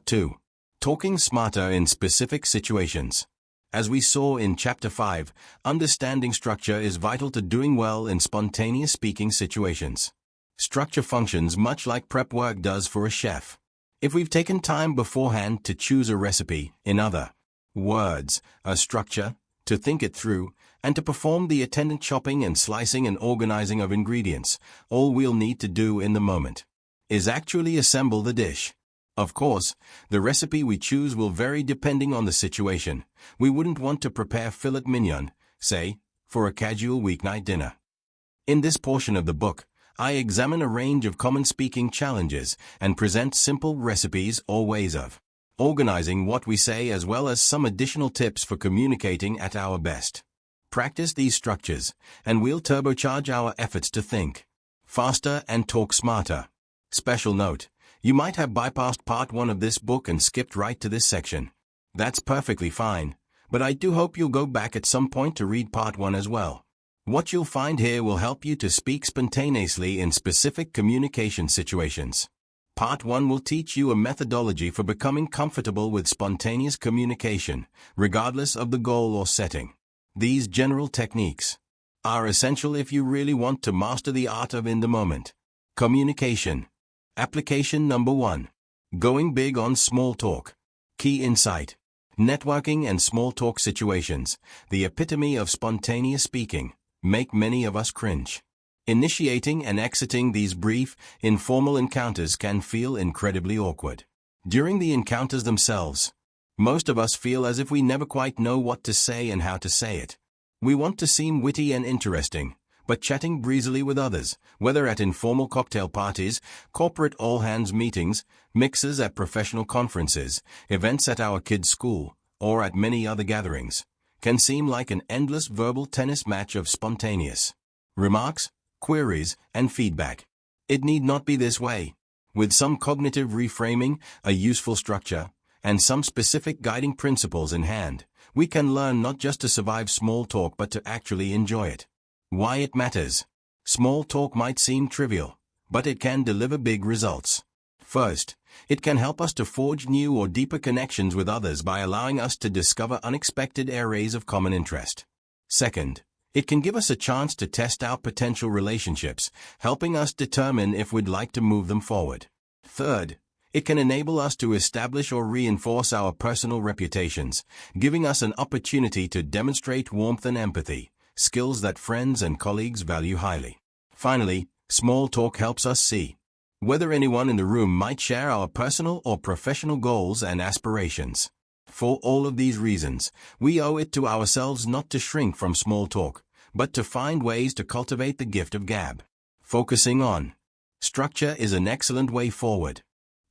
2. Talking smarter in specific situations. As we saw in Chapter 5, understanding structure is vital to doing well in spontaneous speaking situations. Structure functions much like prep work does for a chef. If we've taken time beforehand to choose a recipe, in other words, a structure, to think it through, and to perform the attendant chopping and slicing and organizing of ingredients, all we'll need to do in the moment is actually assemble the dish. Of course, the recipe we choose will vary depending on the situation. We wouldn't want to prepare filet mignon, say, for a casual weeknight dinner. In this portion of the book, I examine a range of common speaking challenges and present simple recipes or ways of organizing what we say, as well as some additional tips for communicating at our best. Practice these structures, and we'll turbocharge our efforts to think faster and talk smarter. Special note: you might have bypassed part 1 of this book and skipped right to this section. That's perfectly fine, but I do hope you'll go back at some point to read part 1 as well. What you'll find here will help you to speak spontaneously in specific communication situations. Part 1 will teach you a methodology for becoming comfortable with spontaneous communication, regardless of the goal or setting. These general techniques are essential if you really want to master the art of in-the-moment communication. Application number 1. Going big on small talk. Key insight: networking and small talk situations, the epitome of spontaneous speaking, make many of us cringe. Initiating and exiting these brief, informal encounters can feel incredibly awkward. During the encounters themselves, most of us feel as if we never quite know what to say and how to say it. We want to seem witty and interesting, but chatting breezily with others, whether at informal cocktail parties, corporate all-hands meetings, mixers at professional conferences, events at our kids' school, or at many other gatherings, can seem like an endless verbal tennis match of spontaneous remarks, queries, and feedback. It need not be this way. With some cognitive reframing, a useful structure, and some specific guiding principles in hand, we can learn not just to survive small talk but to actually enjoy it. Why it matters. Small talk might seem trivial, but it can deliver big results. First, it can help us to forge new or deeper connections with others by allowing us to discover unexpected areas of common interest. Second, it can give us a chance to test out potential relationships, helping us determine if we'd like to move them forward. Third, it can enable us to establish or reinforce our personal reputations, giving us an opportunity to demonstrate warmth and empathy, skills that friends and colleagues value highly. Finally, small talk helps us see whether anyone in the room might share our personal or professional goals and aspirations. For all of these reasons, we owe it to ourselves not to shrink from small talk, but to find ways to cultivate the gift of gab. Focusing on structure is an excellent way forward.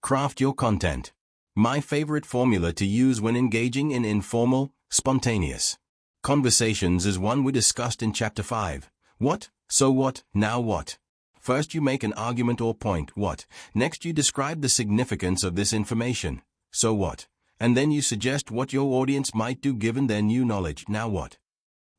Craft your content. My favorite formula to use when engaging in informal, spontaneous conversations is one we discussed in Chapter 5. What? So what? Now what? First you make an argument or point, what? Next you describe the significance of this information, so what? And then you suggest what your audience might do given their new knowledge, now what?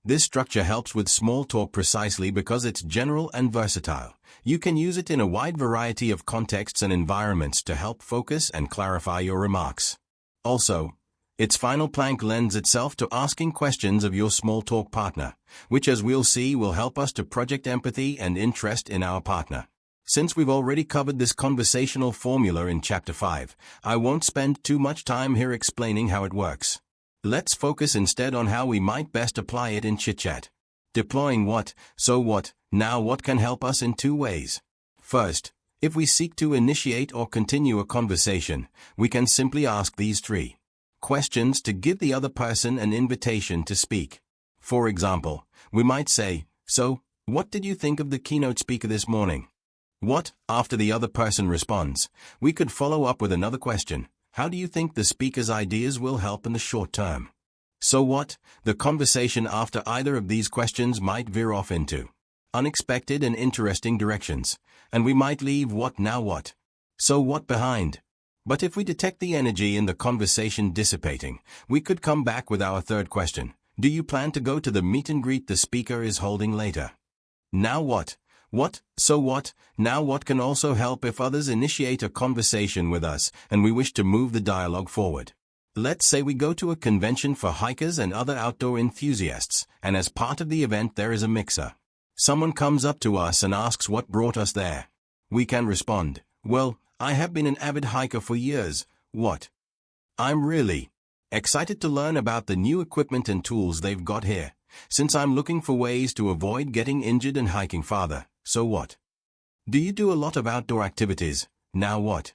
This structure helps with small talk precisely because it's general and versatile. You can use it in a wide variety of contexts and environments to help focus and clarify your remarks. Also, its final plank lends itself to asking questions of your small talk partner, which as we'll see will help us to project empathy and interest in our partner. Since we've already covered this conversational formula in Chapter 5, I won't spend too much time here explaining how it works. Let's focus instead on how we might best apply it in chit-chat. Deploying what, so what, now what can help us in two ways. First, if we seek to initiate or continue a conversation, we can simply ask these 3 questions to give the other person an invitation to speak. For example, we might say, so, what did you think of the keynote speaker this morning? What? After the other person responds, we could follow up with another question. How do you think the speaker's ideas will help in the short term? So what? The conversation after either of these questions might veer off into unexpected and interesting directions, and we might leave what now what? So what behind? But if we detect the energy in the conversation dissipating, we could come back with our third question. Do you plan to go to the meet and greet the speaker is holding later? Now what? What, so what, now what can also help if others initiate a conversation with us and we wish to move the dialogue forward. Let's say we go to a convention for hikers and other outdoor enthusiasts, and as part of the event there is a mixer. Someone comes up to us and asks what brought us there. We can respond, well, I have been an avid hiker for years. What? I'm really excited to learn about the new equipment and tools they've got here, since I'm looking for ways to avoid getting injured and hiking farther. So what? Do you do a lot of outdoor activities? Now what?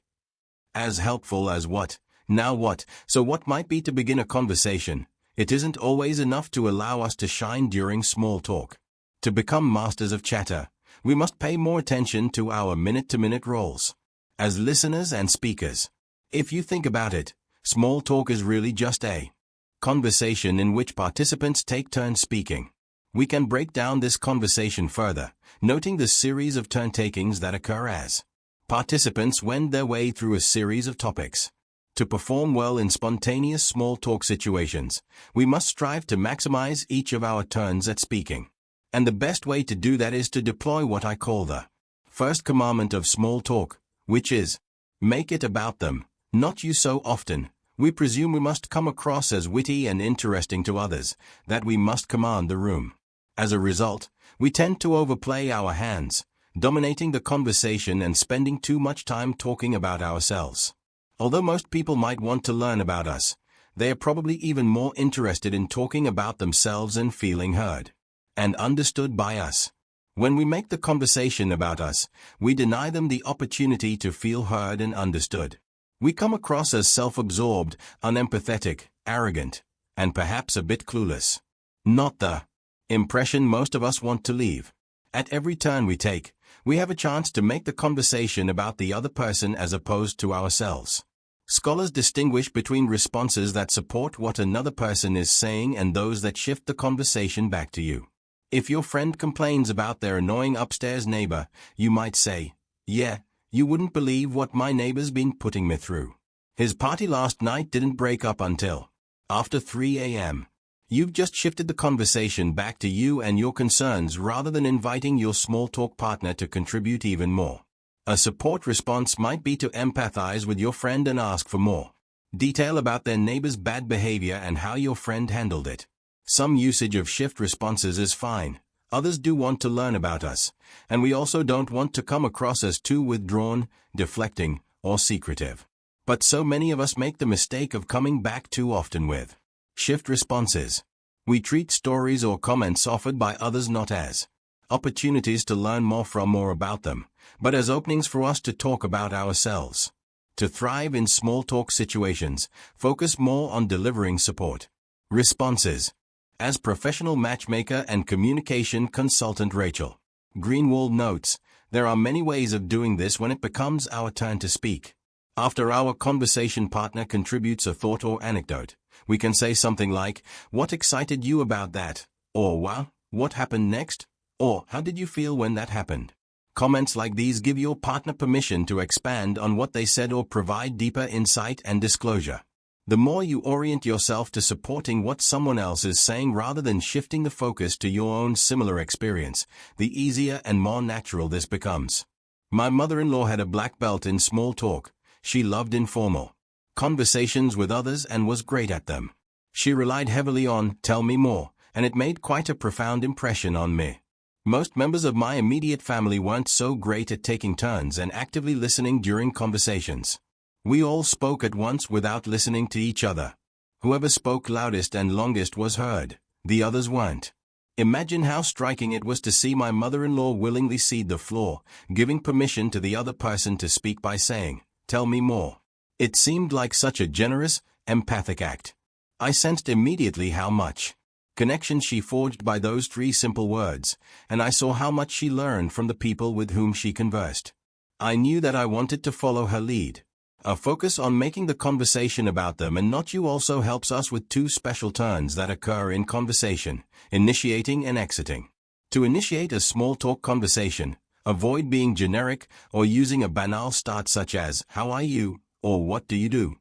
As helpful as what? Now what? So what might be to begin a conversation? It isn't always enough to allow us to shine during small talk. To become masters of chatter, we must pay more attention to our minute-to-minute roles as listeners and speakers. If you think about it, small talk is really just a conversation in which participants take turns speaking. We can break down this conversation further, noting the series of turn-takings that occur as participants wend their way through a series of topics. To perform well in spontaneous small talk situations, we must strive to maximize each of our turns at speaking. And the best way to do that is to deploy what I call the first commandment of small talk, which is, make it about them, not you. So often, we presume we must come across as witty and interesting to others, that we must command the room. As a result, we tend to overplay our hands, dominating the conversation and spending too much time talking about ourselves. Although most people might want to learn about us, they are probably even more interested in talking about themselves and feeling heard and understood by us. When we make the conversation about us, we deny them the opportunity to feel heard and understood. We come across as self-absorbed, unempathetic, arrogant, and perhaps a bit clueless. Not the impression most of us want to leave. At every turn we take, we have a chance to make the conversation about the other person as opposed to ourselves. Scholars distinguish between responses that support what another person is saying and those that shift the conversation back to you. If your friend complains about their annoying upstairs neighbor, you might say, yeah, you wouldn't believe what my neighbor's been putting me through. His party last night didn't break up until after 3 a.m. You've just shifted the conversation back to you and your concerns rather than inviting your small talk partner to contribute even more. A support response might be to empathize with your friend and ask for more detail about their neighbor's bad behavior and how your friend handled it. Some usage of shift responses is fine. Others do want to learn about us, and we also don't want to come across as too withdrawn, deflecting, or secretive. But so many of us make the mistake of coming back too often with shift responses. We treat stories or comments offered by others not as opportunities to learn more from or about them, but as openings for us to talk about ourselves. To thrive in small talk situations, focus more on delivering support responses. As professional matchmaker and communication consultant Rachel Greenwald notes, there are many ways of doing this when it becomes our turn to speak. After our conversation partner contributes a thought or anecdote, we can say something like, what excited you about that? Or, wow, what happened next? Or, how did you feel when that happened? Comments like these give your partner permission to expand on what they said or provide deeper insight and disclosure. The more you orient yourself to supporting what someone else is saying rather than shifting the focus to your own similar experience, the easier and more natural this becomes. My mother-in-law had a black belt in small talk. She loved informal conversations with others and was great at them. She relied heavily on, tell me more, and it made quite a profound impression on me. Most members of my immediate family weren't so great at taking turns and actively listening during conversations. We all spoke at once without listening to each other. Whoever spoke loudest and longest was heard, the others weren't. Imagine how striking it was to see my mother-in-law willingly cede the floor, giving permission to the other person to speak by saying, tell me more. It seemed like such a generous, empathic act. I sensed immediately how much connection she forged by those 3 simple words, and I saw how much she learned from the people with whom she conversed. I knew that I wanted to follow her lead. A focus on making the conversation about them and not you also helps us with 2 special turns that occur in conversation, initiating and exiting. To initiate a small talk conversation, avoid being generic or using a banal start such as, how are you, or what do you do?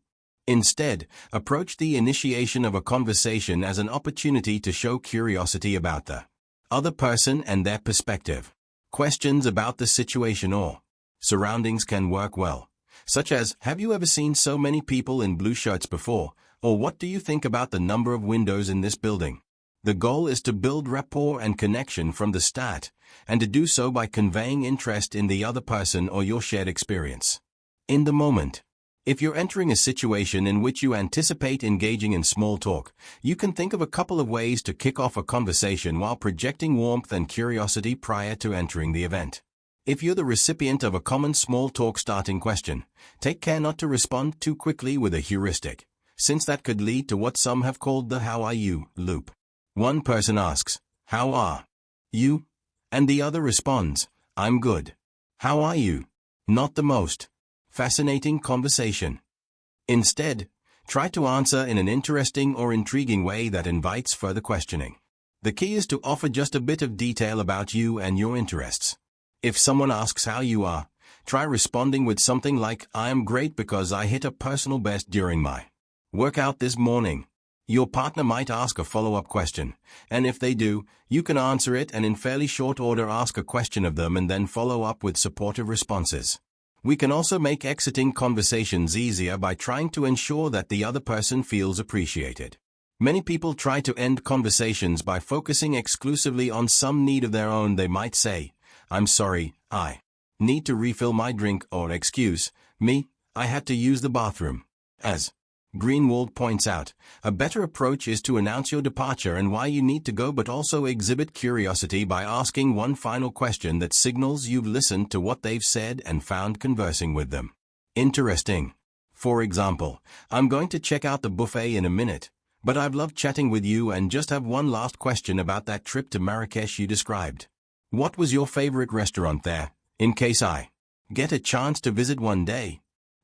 Instead, approach the initiation of a conversation as an opportunity to show curiosity about the other person and their perspective. Questions about the situation or surroundings can work well, such as, have you ever seen so many people in blue shirts before, or what do you think about the number of windows in this building? The goal is to build rapport and connection from the start, and to do so by conveying interest in the other person or your shared experience. In the moment. If you're entering a situation in which you anticipate engaging in small talk, you can think of a couple of ways to kick off a conversation while projecting warmth and curiosity prior to entering the event. If you're the recipient of a common small talk starting question, take care not to respond too quickly with a heuristic, since that could lead to what some have called the "how are you" loop. One person asks, "How are you?" and the other responds, "I'm good. How are you?" Not the most fascinating conversation. Instead, try to answer in an interesting or intriguing way that invites further questioning. The key is to offer just a bit of detail about you and your interests. If someone asks how you are, try responding with something like, "I am great because I hit a personal best during my workout this morning." Your partner might ask a follow-up question, and if they do, you can answer it and in fairly short order ask a question of them and then follow up with supportive responses. We can also make exiting conversations easier by trying to ensure that the other person feels appreciated. Many people try to end conversations by focusing exclusively on some need of their own. They might say, "I'm sorry, I need to refill my drink," or "Excuse me, I had to use the bathroom." As Greenwald points out, a better approach is to announce your departure and why you need to go, but also exhibit curiosity by asking one final question that signals you've listened to what they've said and found conversing with them interesting. For example, "I'm going to check out the buffet in a minute, but I've loved chatting with you and just have one last question about that trip to Marrakesh you described. What was your favorite restaurant there, in case I get a chance to visit one day?"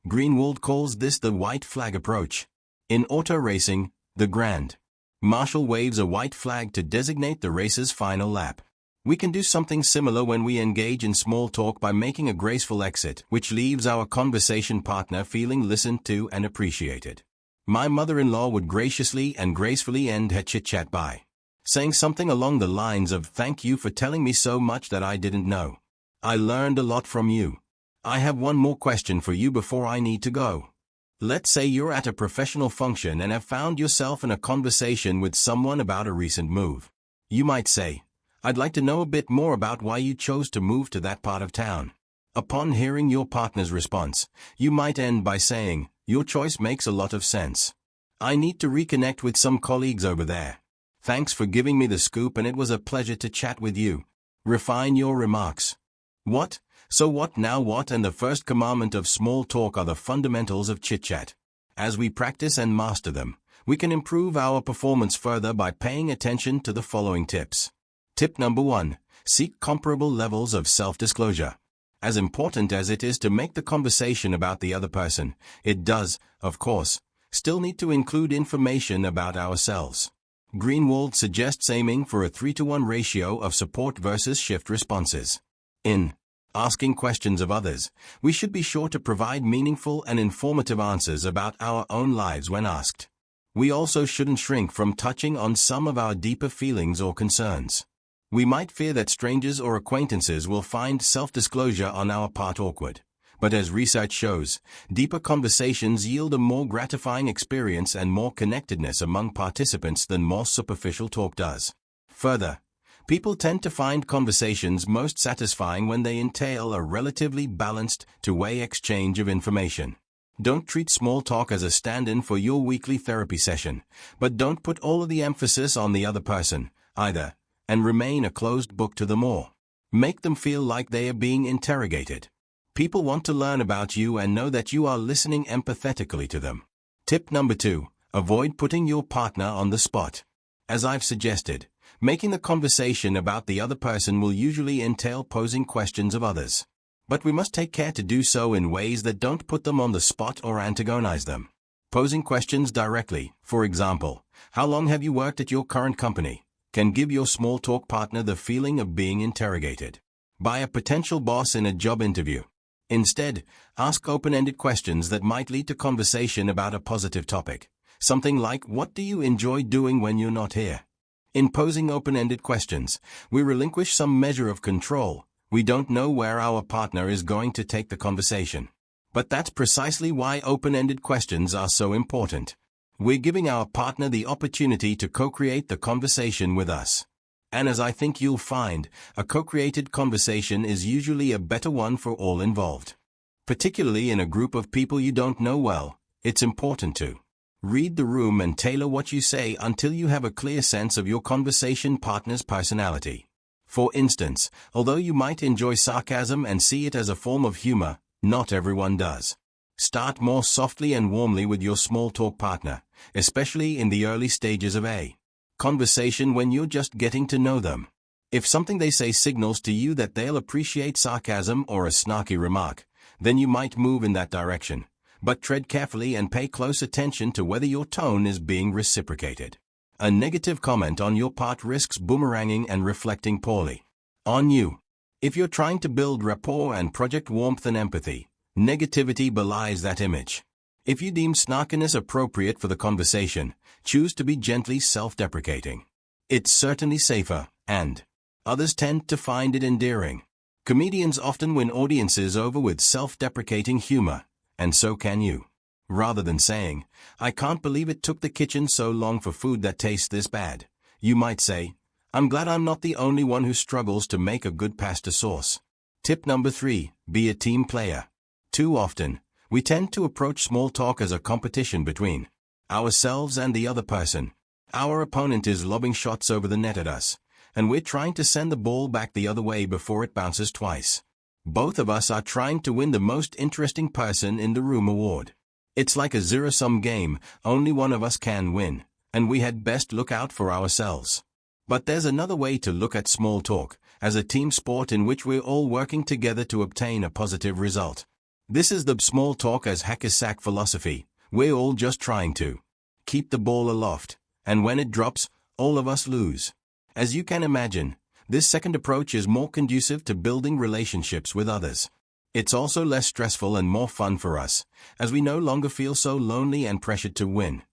Greenwald calls this the white flag approach. In auto racing, the Grand Marshal waves a white flag to designate the race's final lap. We can do something similar when we engage in small talk by making a graceful exit, which leaves our conversation partner feeling listened to and appreciated. My mother-in-law would graciously and gracefully end her chit-chat by saying something along the lines of, "Thank you for telling me so much that I didn't know. I learned a lot from you. I have one more question for you before I need to go." Let's say you're at a professional function and have found yourself in a conversation with someone about a recent move. You might say, "I'd like to know a bit more about why you chose to move to that part of town." Upon hearing your partner's response, you might end by saying, "Your choice makes a lot of sense. I need to reconnect with some colleagues over there. Thanks for giving me the scoop and it was a pleasure to chat with you." Refine your remarks. What? So what now what and the first commandment of small talk are the fundamentals of chit-chat. As we practice and master them, we can improve our performance further by paying attention to the following tips. Tip number 1. Seek comparable levels of self-disclosure. As important as it is to make the conversation about the other person, it does, of course, still need to include information about ourselves. Greenwald suggests aiming for a 3-to-1 ratio of support versus shift responses. In asking questions of others, we should be sure to provide meaningful and informative answers about our own lives when asked. We also shouldn't shrink from touching on some of our deeper feelings or concerns. We might fear that strangers or acquaintances will find self-disclosure on our part awkward, but as research shows, deeper conversations yield a more gratifying experience and more connectedness among participants than more superficial talk does. Further, people tend to find conversations most satisfying when they entail a relatively balanced, two-way exchange of information. Don't treat small talk as a stand-in for your weekly therapy session, but don't put all of the emphasis on the other person, either, and remain a closed book to them all. Make them feel like they are being interrogated. People want to learn about you and know that you are listening empathetically to them. Tip number 2. Avoid putting your partner on the spot. As I've suggested, making the conversation about the other person will usually entail posing questions of others. But we must take care to do so in ways that don't put them on the spot or antagonize them. Posing questions directly, for example, "How long have you worked at your current company?" can give your small talk partner the feeling of being interrogated by a potential boss in a job interview. Instead, ask open-ended questions that might lead to conversation about a positive topic. Something like, "What do you enjoy doing when you're not here?" In posing open-ended questions, we relinquish some measure of control, We don't know where our partner is going to take the conversation. But that's precisely why open-ended questions are so important. We're giving our partner the opportunity to co-create the conversation with us. And as I think you'll find, a co-created conversation is usually a better one for all involved. Particularly in a group of people you don't know well, it's important to read the room and tailor what you say until you have a clear sense of your conversation partner's personality. For instance, although you might enjoy sarcasm and see it as a form of humor, not everyone does. Start more softly and warmly with your small talk partner, especially in the early stages of a conversation when you're just getting to know them. If something they say signals to you that they'll appreciate sarcasm or a snarky remark, then you might move in that direction, but tread carefully and pay close attention to whether your tone is being reciprocated. A negative comment on your part risks boomeranging and reflecting poorly on you. If you're trying to build rapport and project warmth and empathy, negativity belies that image. If you deem snarkiness appropriate for the conversation, choose to be gently self-deprecating. It's certainly safer, and others tend to find it endearing. Comedians often win audiences over with self-deprecating humor, and so can you. Rather than saying, "I can't believe it took the kitchen so long for food that tastes this bad," you might say, "I'm glad I'm not the only one who struggles to make a good pasta sauce." Tip number 3, be a team player. Too often, we tend to approach small talk as a competition between ourselves and the other person. Our opponent is lobbing shots over the net at us, and we're trying to send the ball back the other way before it bounces twice. Both of us are trying to win the most interesting person in the room award. It's like a zero-sum game, only one of us can win, and we had best look out for ourselves. But there's another way to look at small talk, as a team sport in which we're all working together to obtain a positive result. This is the small talk as hack-a-sack philosophy. We're all just trying to keep the ball aloft, and when it drops, all of us lose. As you can imagine, this second approach is more conducive to building relationships with others. It's also less stressful and more fun for us, as we no longer feel so lonely and pressured to win.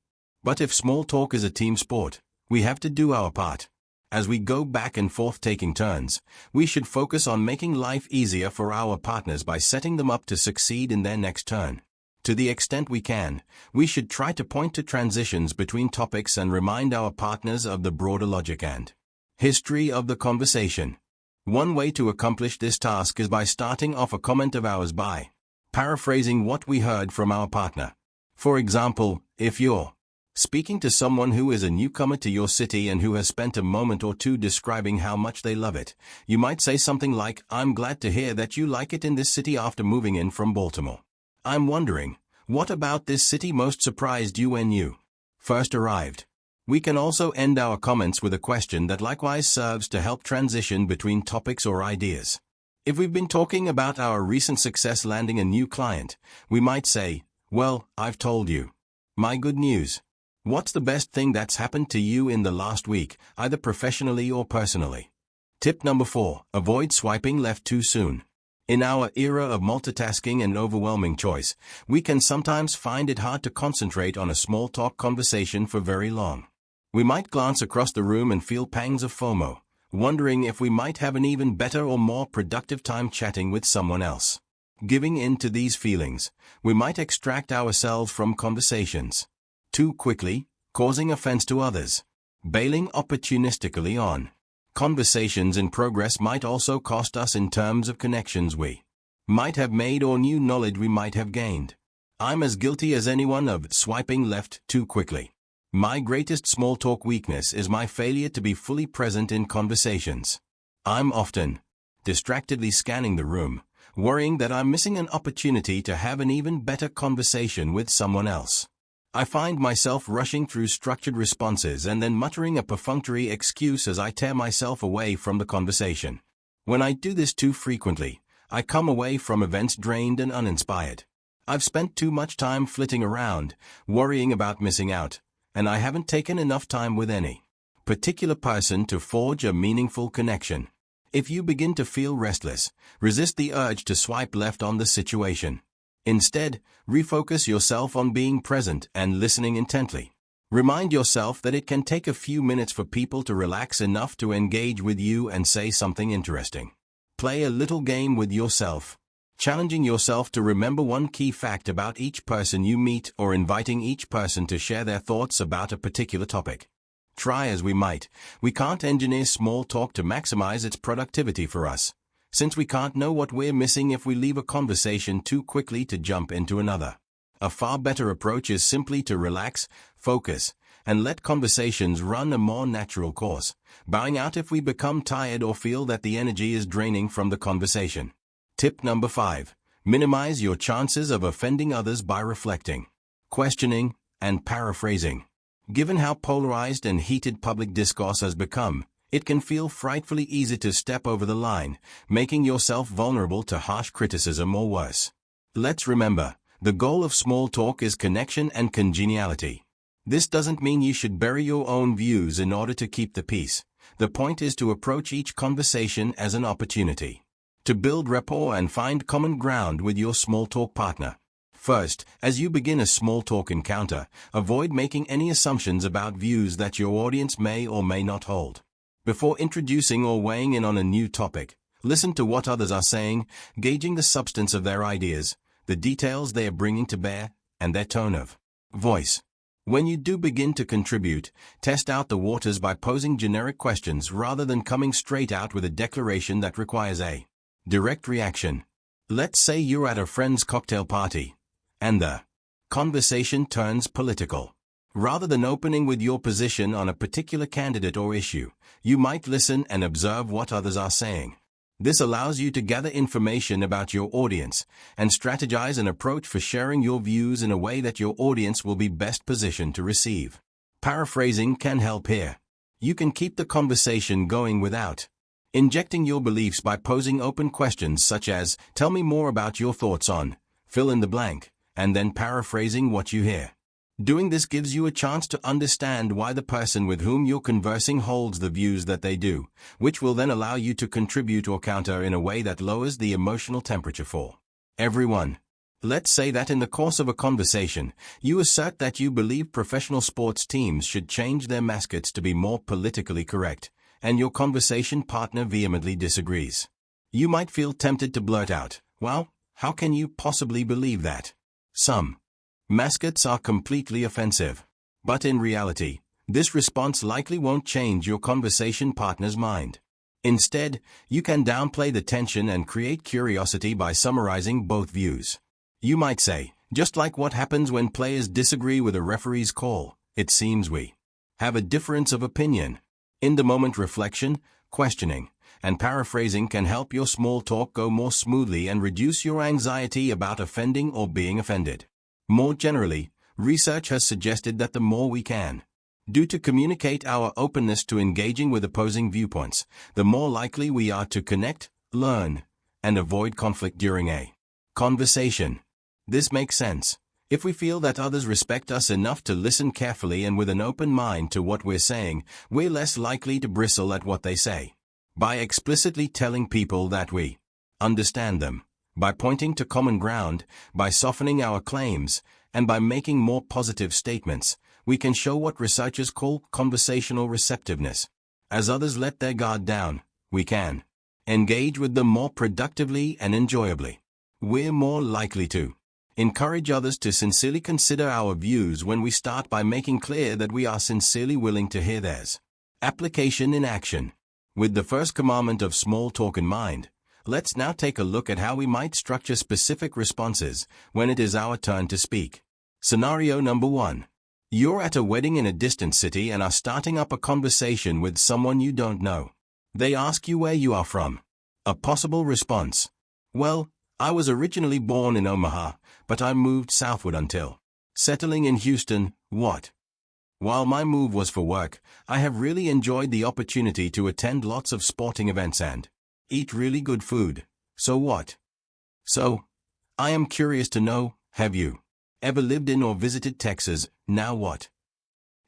But if small talk is a team sport, we have to do our part. As we go back and forth taking turns, we should focus on making life easier for our partners by setting them up to succeed in their next turn. To the extent we can, we should try to point to transitions between topics and remind our partners of the broader logic and history of the conversation. One way to accomplish this task is by starting off a comment of ours by paraphrasing what we heard from our partner. For example, if you're speaking to someone who is a newcomer to your city and who has spent a moment or two describing how much they love it, you might say something like, "I'm glad to hear that you like it in this city after moving in from Baltimore. I'm wondering, what about this city most surprised you when you first arrived?" We can also end our comments with a question that likewise serves to help transition between topics or ideas. If we've been talking about our recent success landing a new client, we might say, "Well, I've told you my good news. What's the best thing that's happened to you in the last week, either professionally or personally?" Tip number 4, avoid swiping left too soon. In our era of multitasking and overwhelming choice, we can sometimes find it hard to concentrate on a small talk conversation for very long. We might glance across the room and feel pangs of FOMO, wondering if we might have an even better or more productive time chatting with someone else. Giving in to these feelings, we might extract ourselves from conversations too quickly, causing offense to others. Bailing opportunistically on conversations in progress might also cost us in terms of connections we might have made or new knowledge we might have gained. I'm as guilty as anyone of swiping left too quickly. My greatest small talk weakness is my failure to be fully present in conversations. I'm often distractedly scanning the room, worrying that I'm missing an opportunity to have an even better conversation with someone else. I find myself rushing through structured responses and then muttering a perfunctory excuse as I tear myself away from the conversation. When I do this too frequently, I come away from events drained and uninspired. I've spent too much time flitting around, worrying about missing out, and I haven't taken enough time with any particular person to forge a meaningful connection. If you begin to feel restless, resist the urge to swipe left on the situation. Instead, refocus yourself on being present and listening intently. Remind yourself that it can take a few minutes for people to relax enough to engage with you and say something interesting. Play a little game with yourself, challenging yourself to remember one key fact about each person you meet or inviting each person to share their thoughts about a particular topic. Try as we might, we can't engineer small talk to maximize its productivity for us, since we can't know what we're missing if we leave a conversation too quickly to jump into another. A far better approach is simply to relax, focus, and let conversations run a more natural course, bowing out if we become tired or feel that the energy is draining from the conversation. Tip number 5. Minimize your chances of offending others by reflecting, questioning, and paraphrasing. Given how polarized and heated public discourse has become, it can feel frightfully easy to step over the line, making yourself vulnerable to harsh criticism or worse. Let's remember, the goal of small talk is connection and congeniality. This doesn't mean you should bury your own views in order to keep the peace. The point is to approach each conversation as an opportunity to build rapport and find common ground with your small talk partner. First, as you begin a small talk encounter, avoid making any assumptions about views that your audience may or may not hold. Before introducing or weighing in on a new topic, listen to what others are saying, gauging the substance of their ideas, the details they are bringing to bear, and their tone of voice. When you do begin to contribute, test out the waters by posing generic questions rather than coming straight out with a declaration that requires a direct reaction. Let's say you're at a friend's cocktail party, and the conversation turns political. Rather than opening with your position on a particular candidate or issue, you might listen and observe what others are saying. This allows you to gather information about your audience and strategize an approach for sharing your views in a way that your audience will be best positioned to receive. Paraphrasing can help here. You can keep the conversation going without injecting your beliefs by posing open questions such as, "Tell me more about your thoughts on," fill in the blank, and then paraphrasing what you hear. Doing this gives you a chance to understand why the person with whom you're conversing holds the views that they do, which will then allow you to contribute or counter in a way that lowers the emotional temperature for everyone. Let's say that in the course of a conversation, you assert that you believe professional sports teams should change their mascots to be more politically correct, and your conversation partner vehemently disagrees. You might feel tempted to blurt out, "Well, how can you possibly believe that? Some mascots are completely offensive." But in reality, this response likely won't change your conversation partner's mind. Instead, you can downplay the tension and create curiosity by summarizing both views. You might say, "Just like what happens when players disagree with a referee's call, it seems we have a difference of opinion." In the moment, reflection, questioning, and paraphrasing can help your small talk go more smoothly and reduce your anxiety about offending or being offended. More generally, research has suggested that the more we can do to communicate our openness to engaging with opposing viewpoints, the more likely we are to connect, learn, and avoid conflict during a conversation. This makes sense. If we feel that others respect us enough to listen carefully and with an open mind to what we're saying, we're less likely to bristle at what they say. By explicitly telling people that we understand them, by pointing to common ground, by softening our claims, and by making more positive statements, we can show what researchers call conversational receptiveness. As others let their guard down, we can engage with them more productively and enjoyably. We're more likely to encourage others to sincerely consider our views when we start by making clear that we are sincerely willing to hear theirs. Application in action. With the first commandment of small talk in mind, let's now take a look at how we might structure specific responses when it is our turn to speak. Scenario number 1. You're at a wedding in a distant city and are starting up a conversation with someone you don't know. They ask you where you are from. A possible response: "Well, I was originally born in Omaha, but I moved southward until settling in Houston. What? While my move was for work, I have really enjoyed the opportunity to attend lots of sporting events and eat really good food. So what? So, I am curious to know, have you ever lived in or visited Texas? Now what?"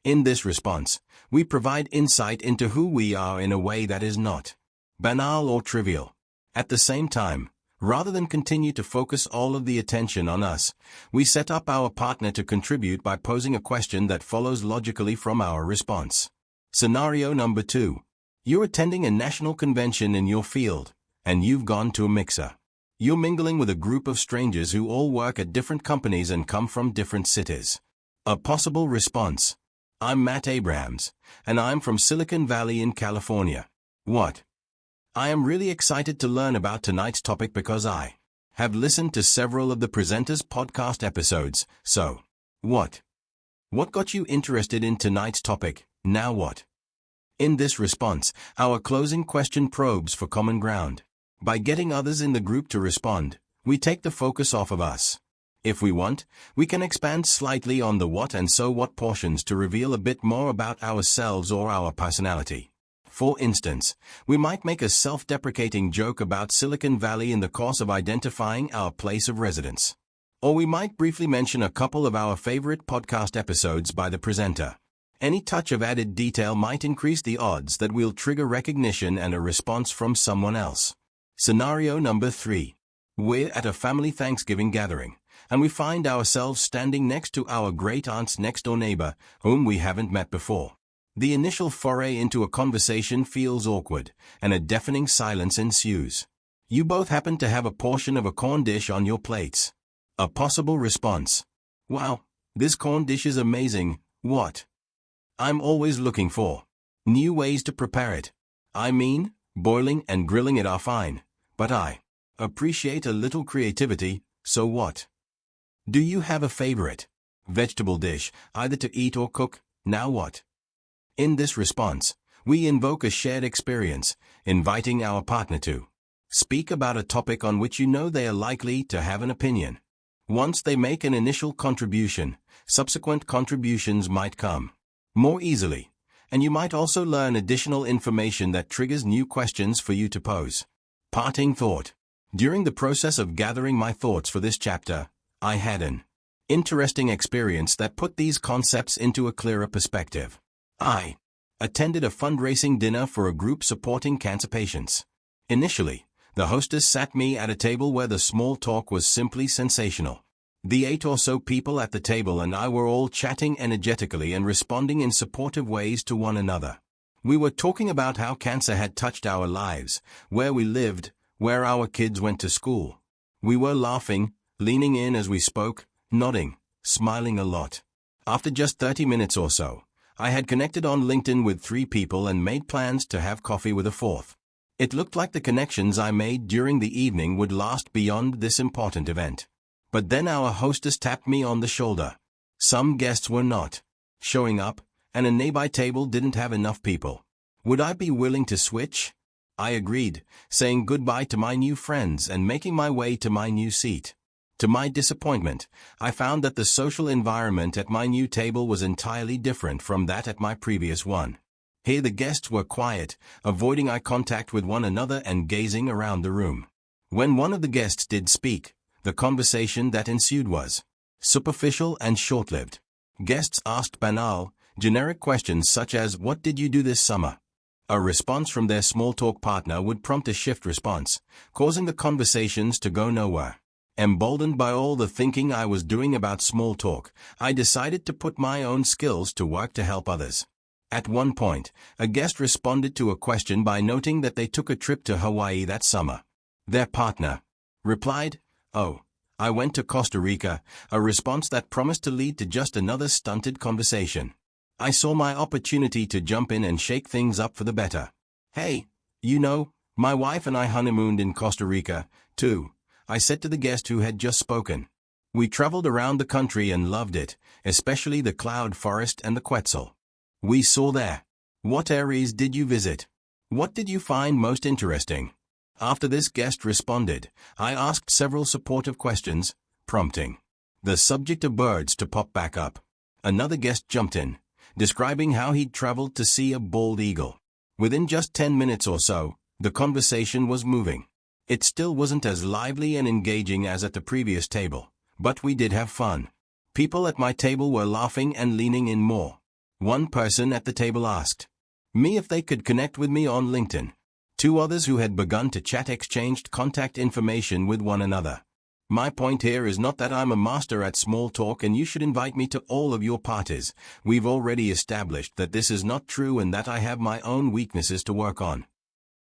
In this response, we provide insight into who we are in a way that is not banal or trivial. At the same time, rather than continue to focus all of the attention on us, we set up our partner to contribute by posing a question that follows logically from our response. Scenario number 2. You're attending a national convention in your field, and you've gone to a mixer. You're mingling with a group of strangers who all work at different companies and come from different cities. A possible response. I'm Matt Abrahams, and I'm from Silicon Valley in California. What? I am really excited to learn about tonight's topic because I have listened to several of the presenters' podcast episodes, so what? What got you interested in tonight's topic? Now what? In this response, our closing question probes for common ground. By getting others in the group to respond, we take the focus off of us. If we want, we can expand slightly on the what and so what portions to reveal a bit more about ourselves or our personality. For instance, we might make a self-deprecating joke about Silicon Valley in the course of identifying our place of residence. Or we might briefly mention a couple of our favorite podcast episodes by the presenter. Any touch of added detail might increase the odds that we'll trigger recognition and a response from someone else. Scenario number 3. We're at a family Thanksgiving gathering, and we find ourselves standing next to our great-aunt's next-door neighbor, whom we haven't met before. The initial foray into a conversation feels awkward, and a deafening silence ensues. You both happen to have a portion of a corn dish on your plates. A possible response. Wow, this corn dish is amazing. What? I'm always looking for new ways to prepare it. I mean, boiling and grilling it are fine, but I appreciate a little creativity, so what? Do you have a favorite vegetable dish, either to eat or cook? Now what? In this response, we invoke a shared experience, inviting our partner to speak about a topic on which you know they are likely to have an opinion. Once they make an initial contribution, subsequent contributions might come more easily, and you might also learn additional information that triggers new questions for you to pose. Parting thought. During the process of gathering my thoughts for this chapter, I had an interesting experience that put these concepts into a clearer perspective. I attended a fundraising dinner for a group supporting cancer patients. Initially, the hostess sat me at a table where the small talk was simply sensational. The 8 or so people at the table and I were all chatting energetically and responding in supportive ways to one another. We were talking about how cancer had touched our lives, where we lived, where our kids went to school. We were laughing, leaning in as we spoke, nodding, smiling a lot. After just 30 minutes or so, I had connected on LinkedIn with 3 people and made plans to have coffee with a 4th. It looked like the connections I made during the evening would last beyond this important event. But then our hostess tapped me on the shoulder. Some guests were not showing up, and a nearby table didn't have enough people. Would I be willing to switch? I agreed, saying goodbye to my new friends and making my way to my new seat. To my disappointment, I found that the social environment at my new table was entirely different from that at my previous one. Here the guests were quiet, avoiding eye contact with one another and gazing around the room. When one of the guests did speak, the conversation that ensued was superficial and short-lived. Guests asked banal, generic questions such as, "What did you do this summer?" A response from their small-talk partner would prompt a shift response, causing the conversations to go nowhere. Emboldened by all the thinking I was doing about small talk, I decided to put my own skills to work to help others. At one point, a guest responded to a question by noting that they took a trip to Hawaii that summer. Their partner replied, "Oh, I went to Costa Rica," a response that promised to lead to just another stunted conversation. I saw my opportunity to jump in and shake things up for the better. "Hey, you know, my wife and I honeymooned in Costa Rica, too," I said to the guest who had just spoken. "We traveled around the country and loved it, especially the cloud forest and the Quetzal we saw there. What areas did you visit? What did you find most interesting?" After this guest responded, I asked several supportive questions, prompting the subject of birds to pop back up. Another guest jumped in, describing how he'd traveled to see a bald eagle. Within just 10 minutes or so, the conversation was moving. It still wasn't as lively and engaging as at the previous table, but we did have fun. People at my table were laughing and leaning in more. One person at the table asked me if they could connect with me on LinkedIn. 2 others who had begun to chat exchanged contact information with one another. My point here is not that I'm a master at small talk and you should invite me to all of your parties. We've already established that this is not true and that I have my own weaknesses to work on.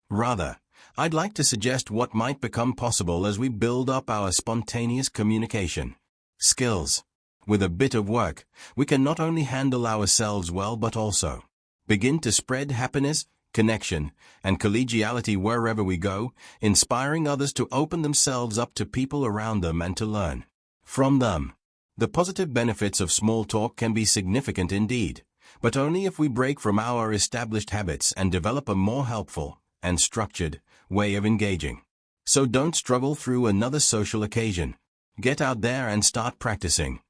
Rather, I'd like to suggest what might become possible as we build up our spontaneous communication skills. With a bit of work, we can not only handle ourselves well but also begin to spread happiness, connection, and collegiality wherever we go, inspiring others to open themselves up to people around them and to learn from them. The positive benefits of small talk can be significant indeed, but only if we break from our established habits and develop a more helpful and structured way of engaging. So don't struggle through another social occasion. Get out there and start practicing.